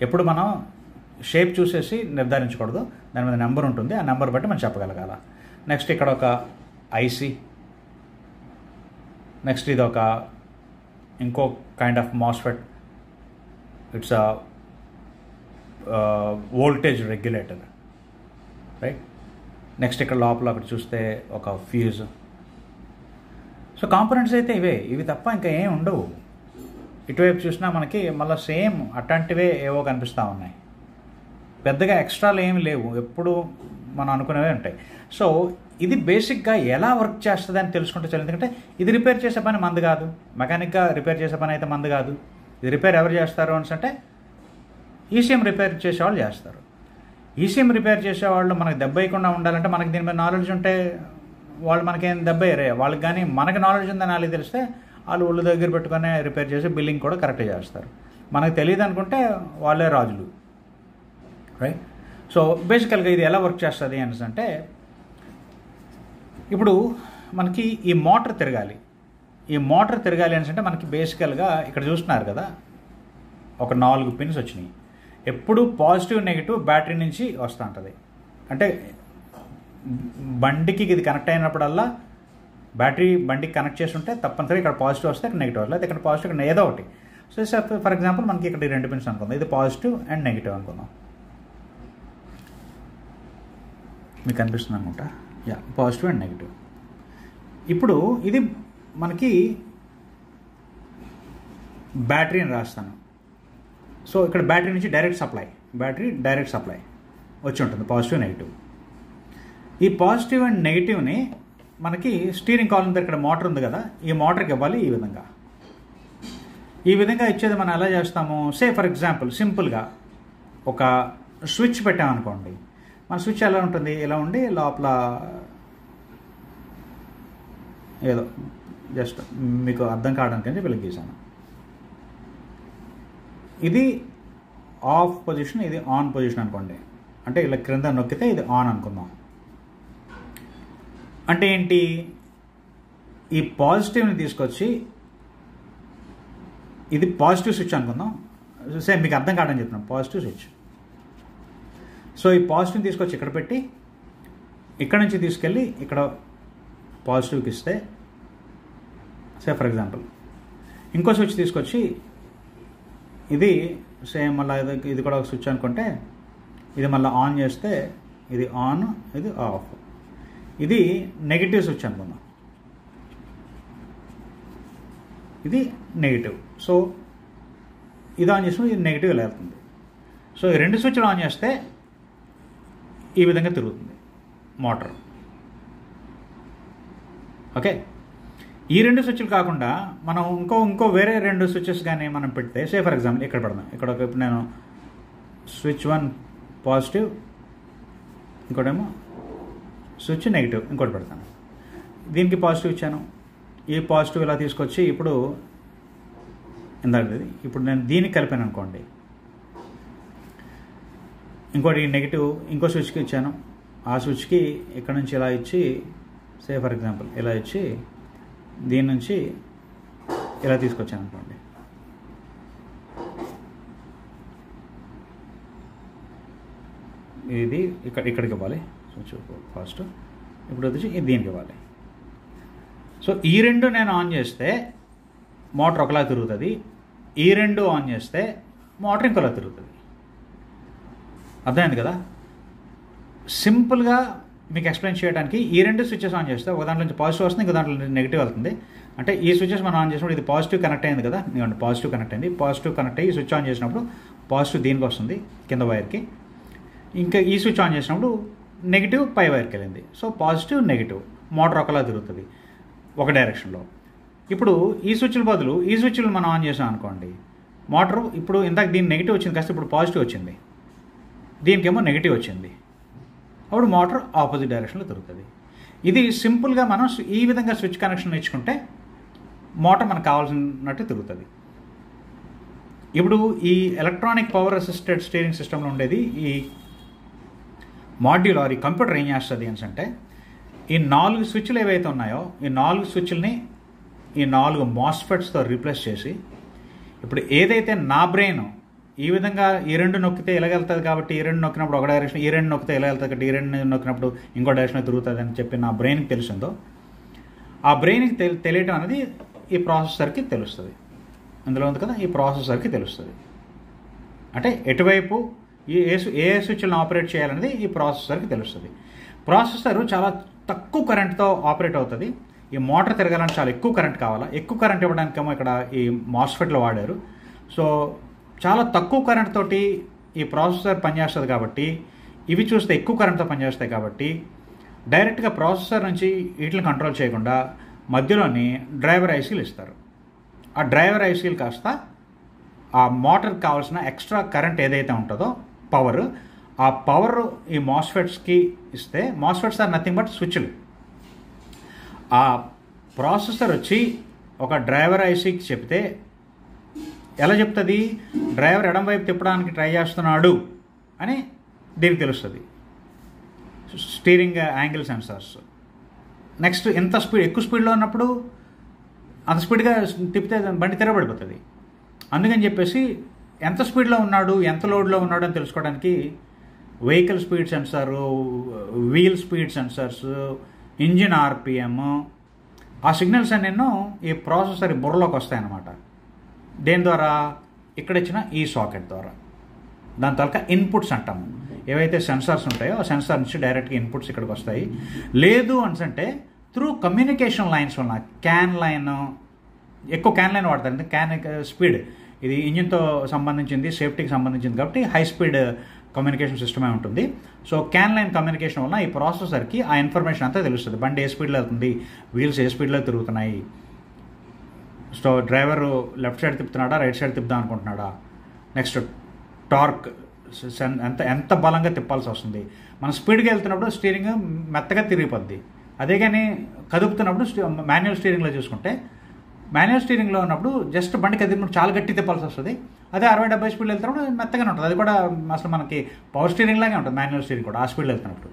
ఎప్పుడు మనం షేప్ చూసేసి నిర్ధారించకూడదు, దాని మీద నెంబర్ ఉంటుంది, ఆ నెంబర్ బట్టి మనం చెప్పగలగాల. నెక్స్ట్ ఇక్కడ ఒక ఐసీ. నెక్స్ట్ ఇది ఒక ఇంకో kind of MOSFET, it's a voltage regulator, right. Next ఇక్కడ లోపల ఒకటి చూస్తే ఒక ఫ్యూజ్. సో కాంపోనెంట్స్ అయితే ఇవి తప్ప ఇంకా ఏం ఉండవు. ఇటువైపు చూసినా మనకి మళ్ళీ సేమ్ అట్లాంటివే ఏవో కనిపిస్తూ ఉన్నాయి, పెద్దగా ఎక్స్ట్రాలు ఏమి లేవు, ఎప్పుడు మనం అనుకునేవే ఉంటాయి. సో ఇది బేసిక్గా ఎలా వర్క్ చేస్తుంది అని తెలుసుకుంటే చాలు. ఎందుకంటే ఇది రిపేర్ చేసే పని మంది కాదు, మెకానిక్గా రిపేర్ చేసే పని అయితే మంది కాదు. ఇది రిపేర్ ఎవరు చేస్తారు అంటే ఈసీఎం రిపేర్ చేసేవాళ్ళు చేస్తారు. ఈసీఎం రిపేర్ చేసేవాళ్ళు మనకు దెబ్బ వేయకుండా ఉండాలంటే మనకి దీని మీద నాలెడ్జ్ ఉంటే వాళ్ళు మనకేం దెబ్బ వేయరే. వాళ్ళకి కానీ మనకి నాలెడ్జ్ ఉందని వాళ్ళకి తెలిస్తే వాళ్ళు ఒళ్ళు దగ్గర పెట్టుకునే రిపేర్ చేసి బిల్లింగ్ కూడా కరెక్ట్గా చేస్తారు. మనకు తెలియదు అనుకుంటే వాళ్ళే రాజులు, రైట్. సో బేసికల్గా ఇది ఎలా వర్క్ చేస్తుంది అంటే, ఇప్పుడు మనకి ఈ మోటార్ తిరగాలి అంటే మనకి బేసికల్గా ఇక్కడ చూస్తున్నారు కదా, ఒక 4 పిన్స్ వచ్చినాయి. ఎప్పుడు పాజిటివ్ నెగిటివ్ బ్యాటరీ నుంచి వస్తూ ఉంటుంది. అంటే బండికి ఇది కనెక్ట్ అయినప్పుడల్లా బ్యాటరీ బండికి కనెక్ట్ చేసి ఉంటే తప్పనిసరిగా ఇక్కడ పాజిటివ్ వస్తే ఇక్కడ నెగిటివ్ వస్తుంది, ఇక్కడ పాజిటివ్ ఇక్కడ ఏదో ఒకటి. సో ఫర్ ఎగ్జాంపుల్ మనకి ఇక్కడ 2 పిన్స్ అనుకుందాం, ఇది పాజిటివ్ అండ్ నెగిటివ్ అనుకుందాం. మీకు అనిపిస్తుంది అనుకుంటా, పాజిటివ్ అండ్ నెగిటివ్. ఇప్పుడు ఇది మనకి బ్యాటరీ అని రాస్తాను. సో ఇక్కడ బ్యాటరీ నుంచి డైరెక్ట్ సప్లై వచ్చి ఉంటుంది, పాజిటివ్ నెగిటివ్. ఈ పాజిటివ్ అండ్ నెగిటివ్ని మనకి స్టీరింగ్ కాలమ్ దగ్గర ఇక్కడ మోటార్ ఉంది కదా, ఈ మోటార్కి ఇవ్వాలి. ఈ విధంగా ఇచ్చేది మనం ఎలా చేస్తాము, ఫర్ ఎగ్జాంపుల్ సింపుల్గా ఒక స్విచ్ పెట్టామనుకోండి. మన స్విచ్ ఎలా ఉంటుంది, ఇలా ఉండి లోపల ఏదో జస్ట్ మీకు అర్థం కావడానికి వెలిగేసాను. ఇది ఆఫ్ పొజిషన్, ఇది ఆన్ పొజిషన్ అనుకోండి. అంటే ఇలా క్రింద నొక్కితే ఇది ఆన్ అనుకుందాం. అంటే ఏంటి, ఈ పాజిటివ్ని తీసుకొచ్చి, ఇది పాజిటివ్ స్విచ్ అనుకుందాం. మీకు అర్థం కావడానికి చెప్తున్నాం, పాజిటివ్ స్విచ్. సో ఈ పాజిటివ్ని తీసుకొచ్చి ఇక్కడ పెట్టి, ఇక్కడ నుంచి తీసుకెళ్ళి ఇక్కడ పాజిటివ్కి ఇస్తే, ఫర్ ఎగ్జాంపుల్ ఇంకో స్విచ్ తీసుకొచ్చి ఇది సేమ్ మళ్ళీ ఇది కూడా ఒక స్విచ్ అనుకుంటే ఇది మళ్ళీ ఆన్ చేస్తే ఇది ఆన్, ఇది ఆఫ్. ఇది నెగిటివ్ స్విచ్ అనుకుందాం, ఇది నెగిటివ్. సో ఇది ఆన్ చేసినప్పుడు ఇది నెగిటివ్ ఇలా వెళ్తుంది. సో ఈ 2 స్విచ్లు ఆన్ చేస్తే ఈ విధంగా తిరుగుతుంది మోటార్. ఓకే, ఈ 2 స్విచ్లు కాకుండా మనం ఇంకో వేరే 2 స్విచెస్ కానీ మనం పెడితే, సే ఫర్ ఎగ్జాంపుల్ ఇక్కడ పెడదాం. ఇక్కడ ఇప్పుడు నేను స్విచ్ 1 పాజిటివ్, ఇంకోటేమో స్విచ్ నెగిటివ్, ఇంకోటి పెడతాను. దీనికి పాజిటివ్ ఇచ్చాను, ఈ పాజిటివ్ ఇలా తీసుకొచ్చి ఇప్పుడు ఇందాకది ఇప్పుడు నేను దీనికి కలిపాను అనుకోండి, ఇంకోటి నెగిటివ్ ఇంకో స్విచ్కి ఇచ్చాను, ఆ స్విచ్కి ఇక్కడ నుంచి ఇలా ఇచ్చి, సే ఫర్ ఎగ్జాంపుల్ ఇలా ఇచ్చి దీని నుంచి ఇలా తీసుకొచ్చాను అనుకోండి. ఇది ఇక్కడికి ఇవ్వాలి స్విచ్ ఫస్ట్, ఇప్పుడు వచ్చి ఇది దీనికి ఇవ్వాలి. సో ఈ 2 నేను ఆన్ చేస్తే మోటార్ ఒకలా తిరుగుతుంది, ఈ 2 ఆన్ చేస్తే మోటార్ ఇంకోలా తిరుగుతుంది. అర్థమైంది కదా? సింపుల్గా మీకు ఎక్స్ప్లెయిన్ చేయడానికి ఈ 2 స్విచెస్ ఆన్ చేస్తే ఒక దాంట్లో నుంచి పాజిటివ్ వస్తుంది, ఇంకో దాంట్లో నుంచి నెగిటివ్ వెళ్తుంది. అంటే ఈ స్విచెస్ మనం ఆన్ చేసినప్పుడు ఇది పాజిటివ్ కనెక్ట్ అయింది కదా, ఇవ్వండి పాజిటివ్ కనెక్ట్ అయింది. పాజిటివ్ కనెక్ట్ అయ్యి స్విచ్ ఆన్ చేసినప్పుడు పాజిటివ్ దీనికి వస్తుంది కింద వైర్కి, ఇంకా ఈ స్విచ్ ఆన్ చేసినప్పుడు నెగిటివ్ పై వైర్కి వెళ్ళింది. సో పాజిటివ్ నెగిటివ్ మోటార్ ఒకలా తిరుగుతుంది ఒక డైరెక్షన్లో. ఇప్పుడు ఈ స్విచ్ల బదులు ఈ స్విచ్లు మనం ఆన్ చేసాం అనుకోండి, మోటార్ ఇప్పుడు ఇందాక దీని నెగిటివ్ వచ్చింది కాస్త ఇప్పుడు పాజిటివ్ వచ్చింది, దీనికేమో నెగిటివ్ వచ్చింది, అప్పుడు మోటార్ ఆపోజిట్ డైరెక్షన్లో తిరుగుతుంది. ఇది సింపుల్గా మనం ఈ విధంగా స్విచ్ కనెక్షన్ ఇచ్చుకుంటే మోటార్ మనకు కావాల్సినట్టు తిరుగుతుంది. ఇప్పుడు ఈ ఎలక్ట్రానిక్ పవర్ అసిస్టెడ్ స్టీరింగ్ సిస్టంలో ఉండేది ఈ మాడ్యూల్ ఆర్ ఈ కంప్యూటర్ ఏం చేస్తుంది అంటే, ఈ 4 స్విచ్లు ఏవైతే ఉన్నాయో ఈ 4 స్విచ్లని ఈ 4 మాస్ఫెట్స్తో రీప్లేస్ చేసి, ఇప్పుడు ఏదైతే నా బ్రెయిన్ ఈ విధంగా ఈ 2 నొక్కితే ఇలాగెళ్తుంది కాబట్టి ఈ 2 నొక్కినప్పుడు ఒక డైరెక్షన్, ఈ 2 నొక్కితే ఇలా వెళ్తుంది కాబట్టి ఈ 2 నొక్కినప్పుడు ఇంకో డైరెక్షన్ తిరుగుతుంది అని చెప్పి నా బ్రెయిన్కి తెలిసిందో, ఆ బ్రెయిన్కి తెలియటం అనేది ఈ ప్రాసెసర్కి తెలుస్తుంది. ఇందులో ఉంది కదా, ఈ ప్రాసెసర్కి తెలుస్తుంది. అంటే ఎటువైపు ఏ స్విచ్లను ఆపరేట్ చేయాలనేది ఈ ప్రాసెసర్కి తెలుస్తుంది. ప్రాసెసర్ చాలా తక్కువ కరెంట్తో ఆపరేట్ అవుతుంది. ఈ మోటార్ తిరగాలని చాలా ఎక్కువ కరెంట్ కావాలా, ఎక్కువ కరెంట్ ఇవ్వడానికేమో ఇక్కడ ఈ మాస్ఫెట్లు వాడారు. సో చాలా తక్కువ కరెంట్ తోటి ఈ ప్రాసెసర్ పనిచేస్తుంది కాబట్టి, ఇవి చూస్తే ఎక్కువ కరెంట్తో పనిచేస్తాయి కాబట్టి డైరెక్ట్గా ప్రాసెసర్ నుంచి వీటిని కంట్రోల్ చేయకుండా మధ్యలోని డ్రైవర్ ఐసీలు ఇస్తారు. ఆ డ్రైవర్ ఐసీలు కాస్త ఆ మోటార్కి కావాల్సిన ఎక్స్ట్రా కరెంట్ ఏదైతే ఉంటుందో పవర్, ఆ పవర్ ఈ మాస్ఫెట్స్కి ఇస్తే, మాస్ఫెట్స్ ఆర్ నథింగ్ బట్ స్విచ్లు. ఆ ప్రాసెసర్ వచ్చి ఒక డ్రైవర్ ఐసీకి చెప్తే ఎలా చెప్తుంది, డ్రైవర్ ఎడం వైపు తిప్పడానికి ట్రై చేస్తున్నాడు అని దీనికి తెలుస్తుంది. Steering angle sensors. నెక్స్ట్ ఎంత ఎక్కువ స్పీడ్లో ఉన్నప్పుడు అంత స్పీడ్గా తిప్పితే బండి తిరగబడిపోతుంది. అందుకని చెప్పేసి ఎంత స్పీడ్లో ఉన్నాడు, ఎంత లోడ్లో ఉన్నాడు అని తెలుసుకోవడానికి vehicle speed sensor, wheel speed sensors, engine RPM, ఆ సిగ్నల్స్ అన్నీ ఈ ప్రాసెసర్ బుర్రలోకి వస్తాయన్నమాట. దేని ద్వారా, ఇక్కడ ఇచ్చిన ఈ సాకెట్ ద్వారా. దాని తాలూకా ఇన్పుట్స్ అంటాము. ఏవైతే సెన్సార్స్ ఉంటాయో ఆ సెన్సార్ నుంచి డైరెక్ట్గా ఇన్పుట్స్ ఇక్కడికి వస్తాయి. లేదు అంటే త్రూ కమ్యూనికేషన్ లైన్స్ వలన, క్యాన్ లైన్, ఎక్కువ క్యాన్ లైన్ వాడతారు. క్యాన్ స్పీడ్ ఇది ఇంజిన్తో సంబంధించింది, సేఫ్టీకి సంబంధించింది కాబట్టి హై స్పీడ్ కమ్యూనికేషన్ సిస్టమే ఉంటుంది. సో క్యాన్ లైన్ కమ్యూనికేషన్ వల్ల ఈ ప్రాసెసర్కి ఆ ఇన్ఫర్మేషన్ అంతా తెలుస్తుంది. బండి ఏ స్పీడ్లో వెళ్తుంది, వీల్స్ ఏ స్పీడ్లో తిరుగుతున్నాయి, సో డ్రైవర్ లెఫ్ట్ సైడ్ తిప్పుతున్నాడా రైట్ సైడ్ తిప్పుదాం అనుకుంటున్నాడా, నెక్స్ట్ టార్క్ ఎంత బలంగా తిప్పాల్సి వస్తుంది. మనం స్పీడ్గా వెళ్తున్నప్పుడు స్టీరింగ్ మెత్తగా తిరిగిపోద్ది. అదే కానీ కదుపుతున్నప్పుడు మాన్యువల్ స్టీరింగ్లో చూసుకుంటే, మాన్యువల్ స్టీరింగ్లో ఉన్నప్పుడు జస్ట్ బండి కదిపినప్పుడు చాలా గట్టి తిప్పాల్సి వస్తుంది. అదే 60-70 స్పీడ్లో వెళ్తున్నప్పుడు మెత్తగానే ఉంటుంది. అది కూడా అసలు మనకి పవర్ స్టీరింగ్ లాగే ఉంటుంది మాన్యువల్ స్టీరింగ్ కూడా ఆ స్పీడ్లో వెళ్తున్నప్పుడు.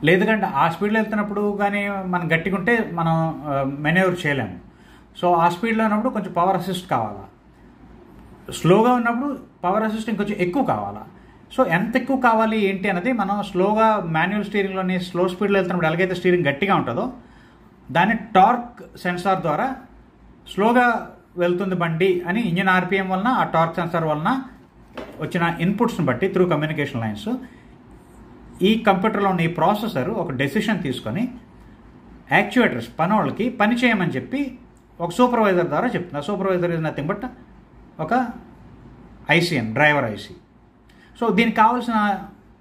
లేదుకంటే ఆ స్పీడ్లో వెళ్తున్నప్పుడు కానీ మనం గట్టిగా ఉంటే మనం మెన్యూవర్ చేయలేము. సో ఆ స్పీడ్లో ఉన్నప్పుడు కొంచెం పవర్ అసిస్ట్ కావాలా, స్లోగా ఉన్నప్పుడు పవర్ అసిస్ట్ ఇంకొంచెం ఎక్కువ కావాలా. సో ఎంత ఎక్కువ కావాలి ఏంటి అనేది మనం స్లోగా మాన్యువల్ స్టీరింగ్లోని స్లో స్పీడ్లో వెళ్తున్నప్పుడు ఎలాగైతే స్టీరింగ్ గట్టిగా ఉంటుందో దాన్ని టార్క్ సెన్సార్ ద్వారా స్లోగా వెళ్తుంది బండి అని ఇంజిన్ ఆర్పిఎం వలన, ఆ టార్క్ సెన్సార్ వలన వచ్చిన ఇన్పుట్స్ని బట్టి త్రూ కమ్యూనికేషన్ లైన్స్ ఈ కంప్యూటర్లో ఉన్న ఈ ప్రాసెసర్ ఒక డెసిషన్ తీసుకొని యాక్చుయేటర్స్ పనోళ్ళకి పని చేయమని చెప్పి ఒక సూపర్వైజర్ ద్వారా చెప్తుంది. ఆ సూపర్వైజర్ ఇస్ నథింగ్ బట్ ఒక ఐసీఎన్, డ్రైవర్ ఐసీ. సో దీనికి కావాల్సిన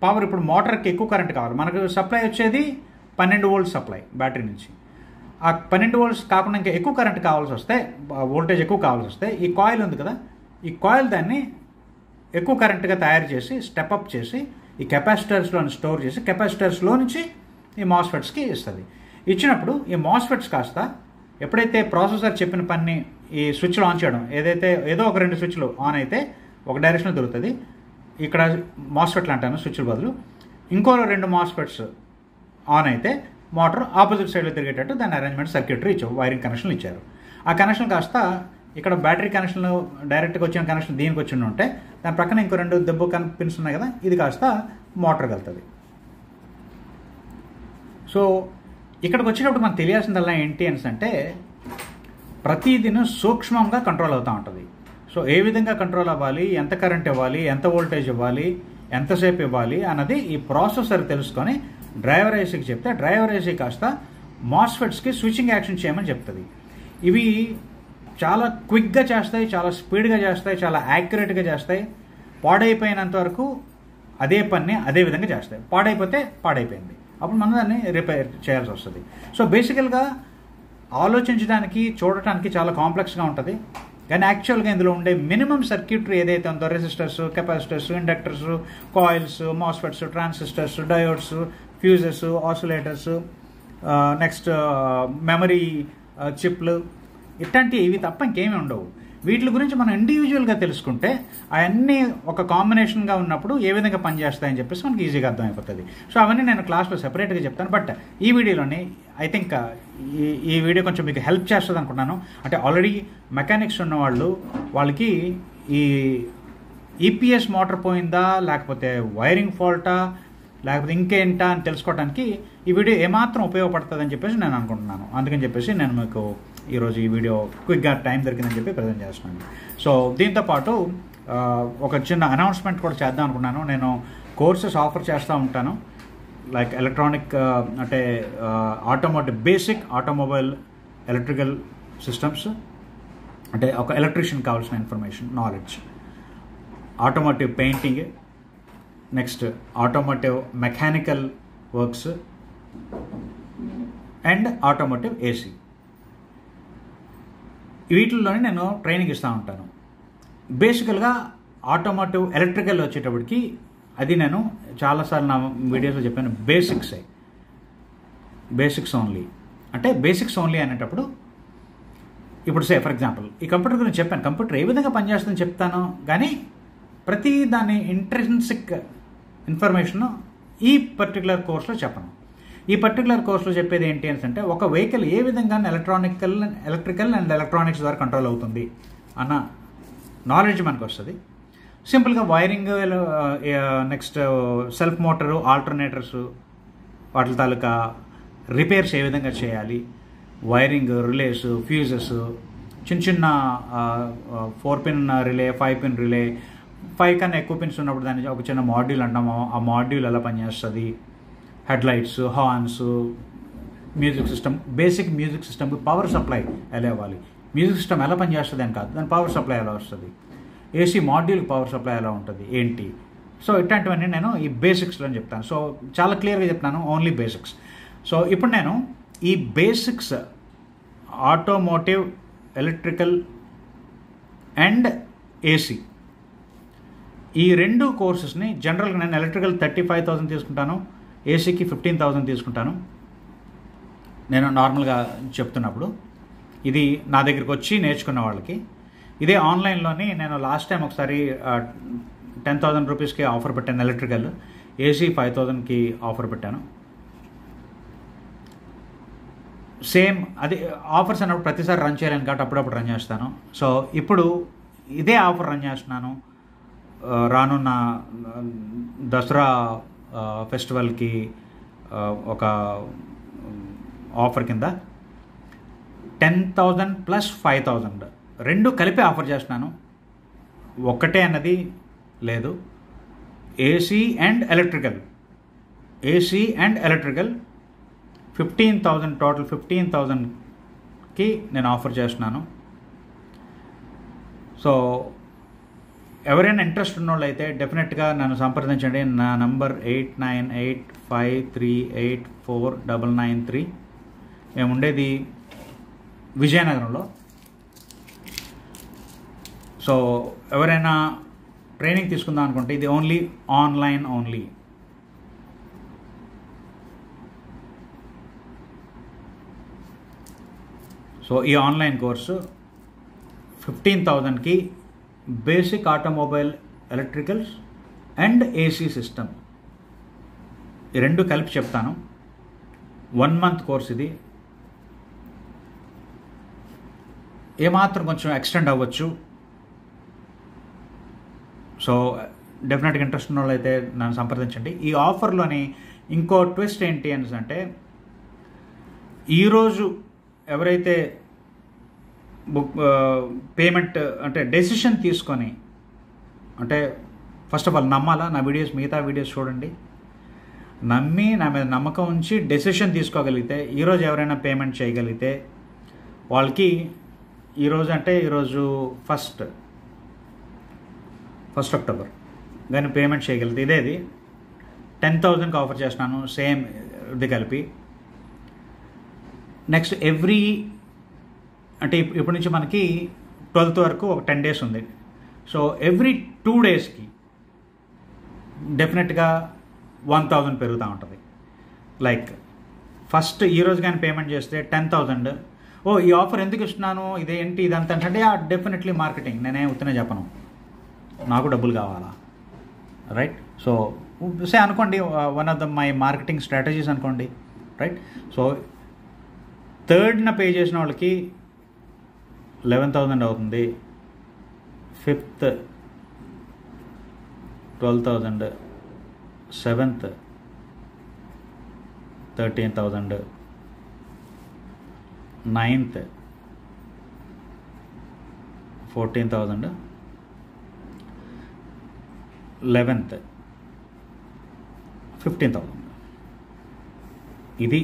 పవర్, ఇప్పుడు మోటార్కి ఎక్కువ కరెంట్ కావాలి, మనకు సప్లై వచ్చేది 12 వోల్ట్ సప్లై బ్యాటరీ నుంచి. ఆ 12 వోల్ట్స్ కాకుండా ఇంకా ఎక్కువ కరెంట్ కావాల్సి వస్తే, వోల్టేజ్ ఎక్కువ కావాల్సి వస్తే, ఈ కాయిల్ ఉంది కదా, ఈ కాయిల్ దాన్ని ఎక్కువ కరెంట్గా తయారు చేసి స్టెప్అప్ చేసి ఈ కెపాసిటర్స్లో స్టోర్ చేసి కెపాసిటర్స్లో నుంచి ఈ మాస్ఫెట్స్కి ఇస్తుంది. ఇచ్చినప్పుడు ఈ మాస్ఫెట్స్ కాస్త ఎప్పుడైతే ప్రాసెసర్ చెప్పిన పని ఈ స్విచ్లు ఆన్ చేయడం, ఏదో ఒక 2 స్విచ్లు ఆన్ అయితే ఒక డైరెక్షన్లో దొరుకుతుంది, ఇక్కడ మాస్ఫెట్లు అంటాను స్విచ్ల బదులు, ఇంకో 2 మాస్ఫెట్స్ ఆన్ అయితే మోటార్ ఆపోజిట్ సైడ్లో తిరిగేటట్టు దాని అరేంజ్మెంట్ సర్క్యూటరీ ఇచ్చారు, వైరింగ్ కనెక్షన్లు ఇచ్చారు. ఆ కనెక్షన్ కాస్త ఇక్కడ బ్యాటరీ కనెక్షన్లు డైరెక్ట్గా వచ్చిన కనెక్షన్ దీనికి వచ్చి ఉంటే దాని ప్రక్కన ఇంకో 2 దెబ్బ పిన్స్ ఉన్నాయి కదా, ఇది కాస్త మోటార్కి వెళ్తుంది. సో ఇక్కడికి వచ్చినప్పుడు మనకు తెలియాల్సిందల్లా ఏంటి అంటే ప్రతిదిన సూక్ష్మంగా కంట్రోల్ అవుతూ ఉంటుంది. సో ఏ విధంగా కంట్రోల్ అవ్వాలి, ఎంత కరెంట్ ఇవ్వాలి, ఎంత వోల్టేజ్ ఇవ్వాలి, ఎంతసేపు ఇవ్వాలి అన్నది ఈ ప్రాసెసర్ తెలుసుకొని డ్రైవర్ ఏసీకి చెప్తే డ్రైవర్ ఏసీ కాస్త మాస్ఫెట్స్కి స్విచ్చింగ్ యాక్షన్ చేయమని చెప్తుంది. ఇవి చాలా క్విక్గా చేస్తాయి, చాలా స్పీడ్గా చేస్తాయి, చాలా యాక్యురేట్గా చేస్తాయి. పాడైపోయినంత వరకు అదే పని అదే విధంగా చేస్తాయి. పాడైపోతే పాడైపోయింది, అప్పుడు మనం దాన్ని రిపేర్ చేయాల్సి వస్తుంది. సో బేసికల్గా ఆలోచించడానికి చూడటానికి చాలా కాంప్లెక్స్గా ఉంటుంది, కానీ యాక్చువల్గా ఇందులో ఉండే మినిమం సర్క్యూటరీ ఏదైతే ఉందో resistors, capacitors, inductors, coils, MOSFETs, transistors, diodes, fuses, oscillators, next memory చిప్లు, ఇట్లాంటివి ఇవి తప్ప ఇంకేమీ ఉండవు. వీటి గురించి మనం ఇండివిజువల్గా తెలుసుకుంటే అవన్నీ ఒక కాంబినేషన్గా ఉన్నప్పుడు ఏ విధంగా పనిచేస్తాయని చెప్పేసి మనకి ఈజీగా అర్థమైపోతుంది. సో అవన్నీ నేను క్లాస్లో సెపరేట్గా చెప్తాను. బట్ ఈ వీడియోలోని ఐ థింక్ ఈ వీడియో కొంచెం మీకు హెల్ప్ చేస్తుంది అనుకుంటున్నాను. అంటే ఆల్రెడీ మెకానిక్స్ ఉన్న వాళ్ళకి ఈ ఈపీఎస్ మోటార్ పోయిందా, లేకపోతే వైరింగ్ ఫాల్టా, లేకపోతే ఇంకేంటా అని తెలుసుకోవడానికి ఈ వీడియో ఏమాత్రం ఉపయోగపడుతుందని చెప్పేసి నేను అనుకుంటున్నాను. అందుకని చెప్పేసి నేను మీకు ఈరోజు ఈ వీడియో క్విక్గా టైం దొరికిందని చెప్పి ప్రజెంట్ చేస్తున్నాను. సో దీంతోపాటు ఒక చిన్న అనౌన్స్మెంట్ కూడా చేద్దాం అనుకున్నాను. నేను కోర్సెస్ ఆఫర్ చేస్తూ ఉంటాను, లైక్ ఎలక్ట్రానిక్ అంటే automotive, basic automobile electrical systems, అంటే ఒక ఎలక్ట్రీషియన్ కావాల్సిన information, knowledge, automotive painting, next automotive mechanical works and automotive AC, వీటిల్లోనే నేను ట్రైనింగ్ ఇస్తూ ఉంటాను. బేసికల్గా ఆటోమోటివ్ ఎలక్ట్రికల్ వచ్చేటప్పటికి అది నేను చాలాసార్లు నా వీడియోస్లో చెప్పాను, బేసిక్స్ ఓన్లీ. అంటే బేసిక్స్ ఓన్లీ అనేటప్పుడు ఇప్పుడు ఫర్ ఎగ్జాంపుల్ ఈ కంప్యూటర్ గురించి చెప్పాను, కంప్యూటర్ ఏ విధంగా పనిచేస్తుందని చెప్తాను, కానీ ప్రతి దాని ఇంట్రెన్సిక్ ఇన్ఫర్మేషన్ ఈ పర్టికులర్ కోర్సులో చెప్పను. ఈ పర్టికులర్ కోర్సులో చెప్పేది ఏంటి అంటే ఒక వెహికల్ ఏ విధంగా ఎలక్ట్రికల్ అండ్ ఎలక్ట్రానిక్స్ ద్వారా కంట్రోల్ అవుతుంది అన్న నాలెడ్జ్ మనకు వస్తుంది. సింపుల్గా wiring, next self motor, alternators, వాటి తాలూకా రిపేర్స్ ఏ విధంగా చేయాలి, వైరింగ్, రిలేస్, ఫ్యూజెస్, చిన్న 4 పిన్ రిలే, 5 పిన్ రిలే, 5 కన్నా ఎక్కువ పిన్స్ ఉన్నప్పుడు దాన్ని ఒక చిన్న మాడ్యూల్ అంటాము, ఆ మాడ్యూల్ ఎలా పనిచేస్తుంది, head lights, horns, music system, basic music సిస్టమ్కి పవర్ సప్లై ఎలా ఇవ్వాలి, మ్యూజిక్ సిస్టమ్ ఎలా పనిచేస్తుంది అని కాదు, దాని పవర్ సప్లై ఎలా వస్తుంది, ఏసీ మాడ్యూల్కి పవర్ సప్లై ఎలా ఉంటుంది ఏంటి. సో ఇట్లాంటివన్నీ నేను ఈ బేసిక్స్లో చెప్తాను. సో చాలా క్లియర్గా చెప్తాను, ఓన్లీ బేసిక్స్. సో ఇప్పుడు నేను ఈ basics automotive electrical and AC ఈ 2 కోర్సెస్ని జనరల్గా నేను ఎలక్ట్రికల్ 35,000 తీసుకుంటాను, ఏసీకి 15,000 తీసుకుంటాను. నేను నార్మల్గా చెప్తున్నప్పుడు ఇది నా దగ్గరికి వచ్చి నేర్చుకున్న వాళ్ళకి. ఇదే ఆన్లైన్లోని నేను లాస్ట్ టైం ఒకసారి 10,000 రూపీస్కి ఆఫర్ పెట్టాను ఎలక్ట్రికల్, ఏసీ 5,000కి ఆఫర్ పెట్టాను. సేమ్ అది ఆఫర్స్ అన్నప్పుడు ప్రతిసారి రన్ చేయలేను కాబట్టి అప్పుడప్పుడు రన్ చేస్తాను. సో ఇప్పుడు ఇదే ఆఫర్ రన్ చేస్తున్నాను. రానున్న దసరా ఫెస్టివల్కి ఒక ఆఫర్ కింద 10,000 ప్లస్ 5,000 2 కలిపి ఆఫర్ చేస్తున్నాను. ఒక్కటే అన్నది లేదు, ఏసీ అండ్ ఎలక్ట్రికల్ 15,000 టోటల్ 15,000కి నేను ఆఫర్ చేస్తున్నాను. సో ఎవరైనా ఇంట్రెస్ట్ ఉన్నోళ్ళు అయితే డెఫినెట్గా నన్ను సంప్రదించండి. నా నంబర్ 8985384993. మేము ఉండేది విజయనగరంలో. సో ఎవరైనా ట్రైనింగ్ తీసుకుందాం అనుకుంటే ఇది ఓన్లీ ఆన్లైన్ ఓన్లీ. సో ఈ ఆన్లైన్ కోర్సు 15,000కి basic automobile electricals and AC system ఈ రెండు కలిపి చెప్తాను. 1 month కోర్స్ ఇది. ఏమాత్రం కొంచెం ఎక్స్టెండ్ అవ్వచ్చు. సో డెఫినెట్గా ఇంట్రెస్ట్ ఉన్న వాళ్ళు అయితే నన్ను సంప్రదించండి. ఈ ఆఫర్లోని ఇంకో ట్విస్ట్ ఏంటి అంటే ఈరోజు ఎవరైతే పేమెంట్ అంటే డెసిషన్ తీసుకొని, అంటే ఫస్ట్ ఆఫ్ ఆల్ నమ్మాలా, నా వీడియోస్ మిగతా వీడియోస్ చూడండి, నమ్మి నా మీద నమ్మకం ఉంచి డెసిషన్ తీసుకోగలిగితే ఈరోజు ఎవరైనా పేమెంట్ చేయగలిగితే వాళ్ళకి ఈరోజు అంటే ఈరోజు 1 అక్టోబర్ కానీ పేమెంట్ చేయగలిగితే ఇదేది 10,000కి ఆఫర్ చేస్తున్నాను, సేమ్ ఇది కలిపి. నెక్స్ట్ ఎవ్రీ అంటే ఇప్పటి నుంచి మనకి 12th వరకు ఒక 10 days ఉంది. సో ఎవ్రీ 2 daysకి డెఫినెట్గా 1,000 పెరుగుతూ ఉంటుంది. లైక్ ఫస్ట్ ఈరోజు కానీ పేమెంట్ చేస్తే 10,000. ఈ ఆఫర్ ఎందుకు ఇస్తున్నాను, ఇదేంటి ఇదంతా అంటే డెఫినెట్లీ మార్కెటింగ్. నేనే ఉత్తనే చెప్పను, నాకు డబ్బులు కావాలా, రైట్? సో అనుకోండి one of my marketing strategies అనుకోండి, రైట్? సో 3rd పే చేసిన వాళ్ళకి 11,000 అవుతుంది, 5th 12,000, 7th 13,000, 9th 14,000, 11th 15,000. ఇది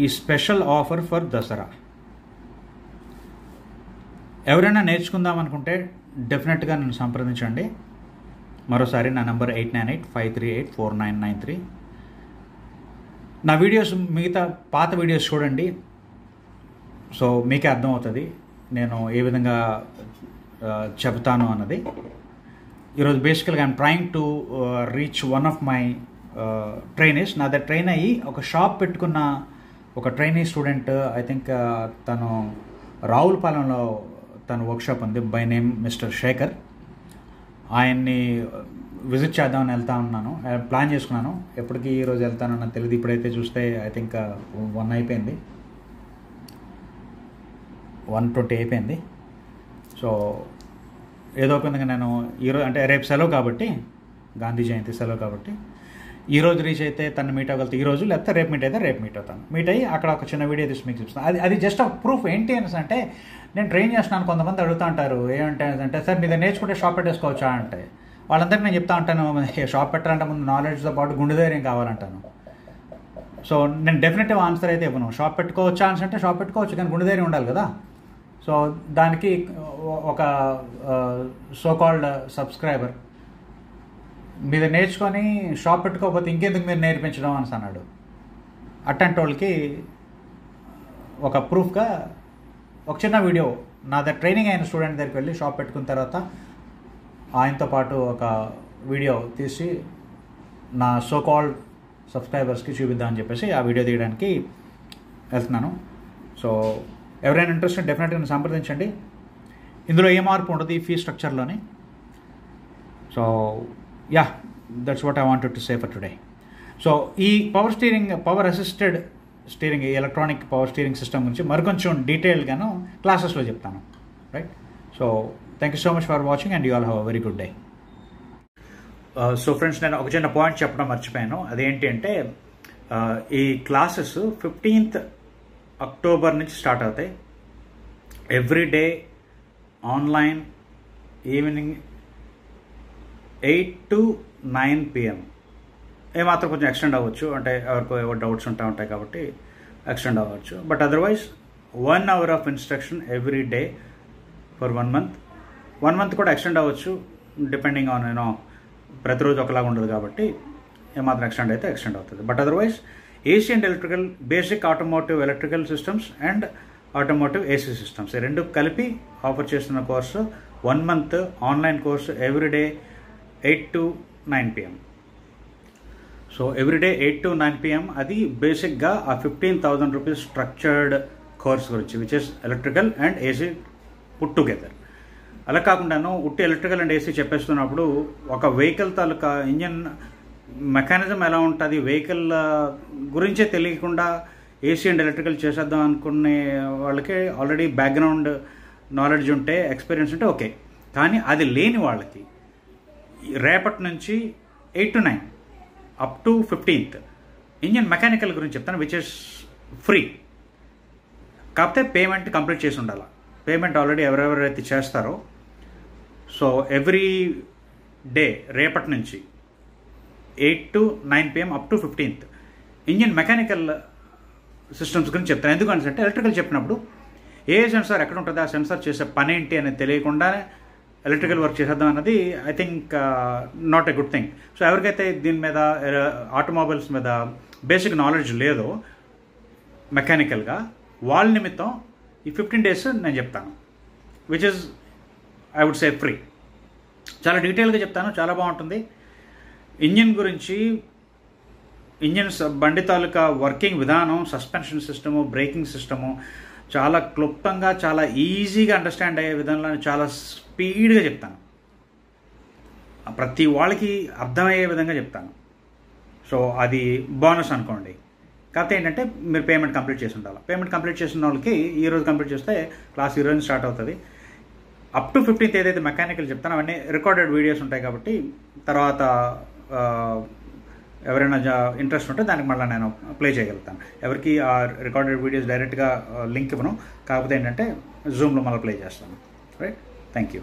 ఈ స్పెషల్ ఆఫర్ ఫర్ దసరా. ఎవరైనా నేర్చుకుందాం అనుకుంటే డెఫినెట్గా నన్ను సంప్రదించండి. మరోసారి నా నంబర్ 8985384993. నా వీడియోస్ మిగతా పాత వీడియోస్ చూడండి. సో మీకే అర్థమవుతుంది నేను ఏ విధంగా చెప్తాను అన్నది. ఈరోజు బేసికల్గా I'm trying to reach one of my trainees. నా దగ్గర ట్రైన్ అయ్యి ఒక షాప్ పెట్టుకున్న ఒక ట్రైనీ స్టూడెంట్, ఐ థింక్ తను రావులపాలెంలో తను వర్క్షాప్ ఉంది, బై నేమ్ మిస్టర్ శేఖర్. ఆయన్ని విజిట్ చేద్దామని వెళ్తా ఉన్నాను, ప్లాన్ చేసుకున్నాను. ఎప్పటికీ ఈరోజు వెళ్తానన్న తెలియదు. ఇప్పుడైతే చూస్తే ఐ థింక్ 1 అయిపోయింది, 1:20 అయిపోయింది. సో ఏదో ఒక విధంగా నేను ఈరోజు అంటే రేపు సెలవు కాబట్టి, గాంధీ జయంతి సెలవు కాబట్టి ఈరోజు రీచ్ అయితే తను మీట్ అవ్వగలుగుతా ఈరోజు, లేకపోతే రేపు మీట్ అయితే రేపు మీట్ అవుతాను. మీట్ అయ్యి అక్కడ ఒక చిన్న వీడియో తీసి మీకు చూపిస్తాను. అది జస్ట్ ఒక ప్రూఫ్. ఏంటి అంటే నేను ట్రైన్ చేస్తున్నాను. కొంతమంది అడుగుతూ ఉంటారు ఏమంటే సార్ మీద నేర్చుకుంటే షాప్ పెట్టేసుకోవచ్చా అంటే, వాళ్ళందరికీ నేను చెప్తా ఉంటాను షాప్ పెట్టాలంటే ముందు నాలెడ్జ్తో పాటు గుండె ధైర్యం కావాలంటాను. సో నేను డెఫినెటివ్ ఆన్సర్ అయితే ఇవ్వను. షాప్ పెట్టుకోవచ్చా అని అంటే షాప్ పెట్టుకోవచ్చు, కానీ గుండె ధైర్యం ఉండాలి కదా. సో దానికి ఒక సో కాల్డ్ సబ్స్క్రైబర్ మీద నేర్చుకొని షాప్ పెట్టుకోకపోతే ఇంకెందుకు మీరు నేర్పించడం అని అన్నాడు. అట్లాంటి వాళ్ళకి ఒక ప్రూఫ్గా ఒక చిన్న వీడియో, నా దగ్గర ట్రైనింగ్ అయిన స్టూడెంట్ దగ్గరికి వెళ్ళి షాప్ పెట్టుకున్న తర్వాత ఆయనతో పాటు ఒక వీడియో తీసి నా సో కాల్డ్ సబ్స్క్రైబర్స్కి చూపిద్దామని చెప్పేసి ఆ వీడియో తీయడానికి వెళ్తున్నాను. సో ఎవరైనా ఇంట్రెస్ట్ డెఫినెట్గా సంప్రదించండి. ఇందులో ఏ మార్పు ఉండదు ఈ ఫీ స్ట్రక్చర్లోని. So yeah, that's what I wanted to say for today. So ఈ power assisted steering, electronic power steering system గురించి మరికొంచెం డీటెయిల్గాను క్లాసెస్లో చెప్తాను, right? So thank you so much for watching and you all have a very good day. So friends, నేను ఒక చిన్న point చెప్పడం మర్చిపోయాను. అదేంటి అంటే ఈ క్లాసెస్ 15th అక్టోబర్ నుంచి స్టార్ట్ అవుతాయి. Every day online, evening 8 to 9 PM. ఏమాత్రం కొంచెం ఎక్స్టెండ్ అవ్వచ్చు, అంటే ఎవరికో ఏవో డౌట్స్ ఉంటాయి కాబట్టి ఎక్స్టెండ్ అవ్వచ్చు. But otherwise 1 hour of instruction every day for 1 month. 1 month కూడా ఎక్స్టెండ్ అవ్వచ్చు, డిపెండింగ్ ఆన్ ప్రతిరోజు ఒకలాగా ఉండదు కాబట్టి ఏమాత్రం ఎక్స్టెండ్ అయితే ఎక్స్టెండ్ అవుతుంది. But otherwise AC and electrical, basic automotive electrical systems and automotive AC systems ఈ రెండు కలిపి ఆఫర్ చేస్తున్న course 1 month online course everyday 8 to 9 PM. So everyday 8 to 9 PM అది బేసిక్గా ఆ 15,000 రూపీస్ స్ట్రక్చర్డ్ కోర్స్ గురించి, which is electrical and AC put together. అలా కాకుండాను ఉట్టి ఎలక్ట్రికల్ అండ్ ఏసీ చెప్పేస్తున్నప్పుడు ఒక వెహికల్ తాలూకా ఇంజన్ మెకానిజం ఎలా ఉంటుంది, వెహికల్ గురించే తెలియకుండా ఏసీ అండ్ ఎలక్ట్రికల్ చేసేద్దాం అనుకునే వాళ్ళకి ఆల్రెడీ బ్యాక్గ్రౌండ్ నాలెడ్జ్ ఉంటే, ఎక్స్పీరియన్స్ ఉంటే ఓకే. కానీ అది లేని వాళ్ళకి రేపటి నుంచి 8 to 9 up to 15th engine mechanical గురించి చెప్తాను, విచ్ ఇస్ ఫ్రీ. కాకపోతే పేమెంట్ కంప్లీట్ చేసి ఉండాలి. పేమెంట్ ఆల్రెడీ ఎవరెవరైతే చేస్తారో, సో ఎవ్రీ డే రేపటి నుంచి 8 to 9 PM up to 15th engine mechanical systems గురించి చెప్తాను. ఎందుకంటే ఎలక్ట్రికల్ చెప్పినప్పుడు ఏ సెన్సార్ ఎక్కడ ఉంటుందో ఆ సెన్సార్ చేసే పని ఏంటి అనేది తెలియకుండానే ఎలక్ట్రికల్ వర్క్ చేసేద్దాం అన్నది I think not a good thing. So ఎవరికైతే దీని మీద ఆటోమొబైల్స్ మీద బేసిక్ నాలెడ్జ్ లేదో మెకానికల్గా, వాళ్ళ నిమిత్తం ఈ 15 days నేను చెప్తాను, which is I would say free. చాలా డీటెయిల్గా చెప్తాను, చాలా బాగుంటుంది. ఇంజిన్ గురించి, ఇంజిన్ బండి తాలూకా వర్కింగ్ విధానం, సస్పెన్షన్ సిస్టము, బ్రేకింగ్ సిస్టము చాలా క్లుప్తంగా, చాలా ఈజీగా అండర్స్టాండ్ అయ్యే విధంగా చాలా స్పీడ్గా చెప్తాను. ప్రతి వాళ్ళకి అర్థమయ్యే విధంగా చెప్తాను. సో అది బోనస్ అనుకోండి. కాకపోతే ఏంటంటే మీరు పేమెంట్ కంప్లీట్ చేసి ఉండాలి. పేమెంట్ కంప్లీట్ చేసిన వాళ్ళకి ఈరోజు కంప్లీట్ చేస్తే క్లాస్ ఈరోజు స్టార్ట్ అవుతుంది. అప్ టు 15th ఏదైతే మెకానికల్ చెప్తానో అవన్నీ రికార్డెడ్ వీడియోస్ ఉంటాయి కాబట్టి తర్వాత ఎవరైనా ఇంట్రెస్ట్ ఉంటే దానికి మళ్ళీ నేను ప్లే చేయగలుగుతాను. ఎవరికి ఆ రికార్డెడ్ వీడియోస్ డైరెక్ట్గా లింక్ ఇవ్వను, కాకపోతే ఏంటంటే జూమ్లో మళ్ళీ ప్లే చేస్తాను. Right, thank you.